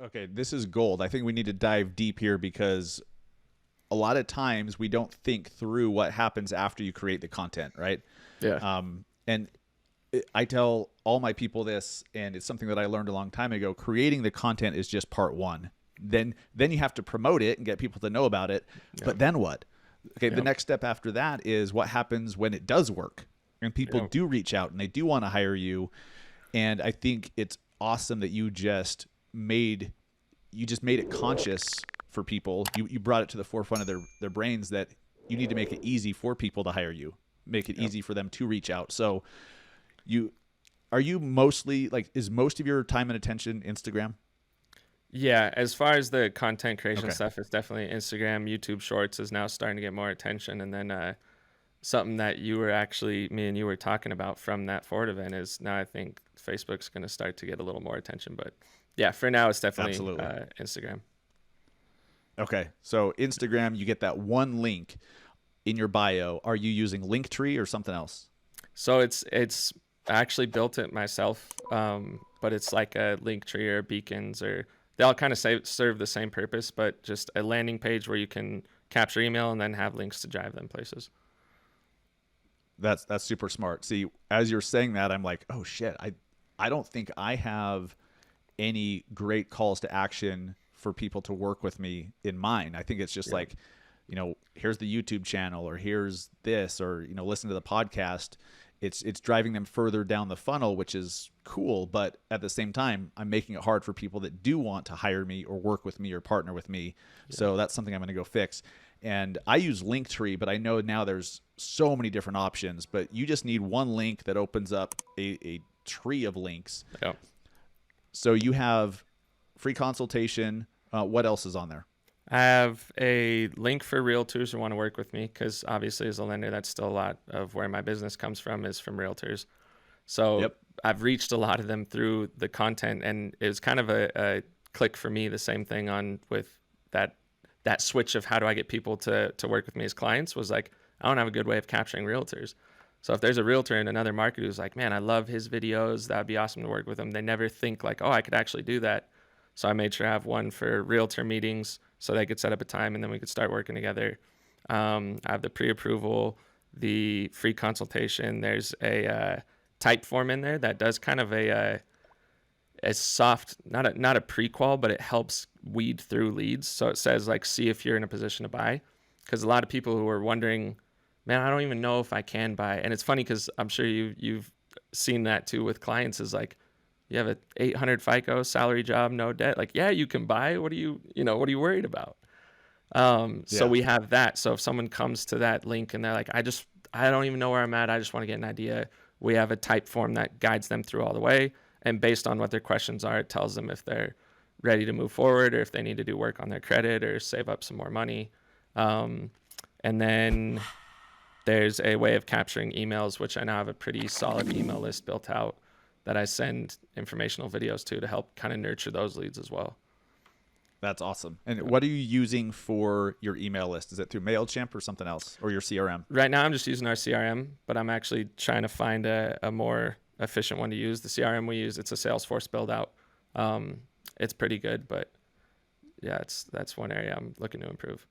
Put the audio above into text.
Okay, this is gold. I think we need to dive deep here because a lot of times we don't think through what happens after you create the content, right? Yeah. And I tell all my people this, and it's something that I learned a long time ago. Creating the content is just part one. Then you have to promote it and get people to know about it. Yep. But then what? Okay, the Yep. next step after that is what happens when it does work and people Yep. do reach out and they do want to hire you. And I think it's awesome that you just made it conscious for people. You brought it to the forefront of their brains that you need to make it easy for people to hire you, make it Yep. easy for them to reach out. So you are you mostly like is most of your time and attention Instagram? Yeah, as far as the content creation Okay. stuff, it's definitely Instagram. YouTube Shorts is now starting to get more attention. And then something that me and you were talking about from that Ford event is now I think Facebook's going to start to get a little more attention. But yeah, for now, it's definitely Absolutely. Instagram. Okay. So Instagram, you get that one link in your bio. Are you using Linktree or something else? So it's I actually built it myself, but it's like a Linktree or Beacons or they all kind of serve the same purpose, but just a landing page where you can capture email and then have links to drive them places. That's super smart. See, as you're saying that, I'm like, oh shit, I don't think I have any great calls to action for people to work with me in mind. I think it's just Yeah. like, here's the YouTube channel or here's this or listen to the podcast. It's driving them further down the funnel, which is cool, but at the same time, I'm making it hard for people that do want to hire me or work with me or partner with me. Yeah. So that's something I'm going to go fix. And I use Linktree, but I know now there's so many different options, but you just need one link that opens up a tree of links. Yeah. So you have free consultation. What else is on there? I have a link for realtors who want to work with me because obviously, as a lender, that's still a lot of where my business comes from is from realtors. So Yep. I've reached a lot of them through the content, and it was kind of a click for me. The same thing on with that that switch of how do I get people to work with me as clients was like I don't have a good way of capturing realtors. So if there's a realtor in another market who's like, man, I love his videos, that would be awesome to work with him. They never think like, oh, I could actually do that. So I made sure I have one for realtor meetings so they could set up a time and then we could start working together. I have the pre-approval, the free consultation. There's a type form in there that does kind of a soft, not a pre-qual, but it helps weed through leads. So it says like, see if you're in a position to buy, because a lot of people who are wondering, man, I don't even know if I can buy. And it's funny because I'm sure you've seen that too with clients. Is like, you have a 800 FICO, salary job, no debt. Like, yeah, you can buy. What are you worried about? So Yeah. we have that. So if someone comes to that link and they're like, I don't even know where I'm at. I just want to get an idea. We have a type form that guides them through all the way. And based on what their questions are, it tells them if they're ready to move forward or if they need to do work on their credit or save up some more money. Um, and then there's a way of capturing emails, which I now have a pretty solid email list built out that I send informational videos to help kind of nurture those leads as well. That's awesome. And Yeah. what are you using for your email list? Is it through MailChimp or something else or your CRM? Right now, I'm just using our CRM, but I'm actually trying to find a more efficient one to use. The CRM we use, it's a Salesforce build out. It's pretty good, but yeah, that's one area I'm looking to improve.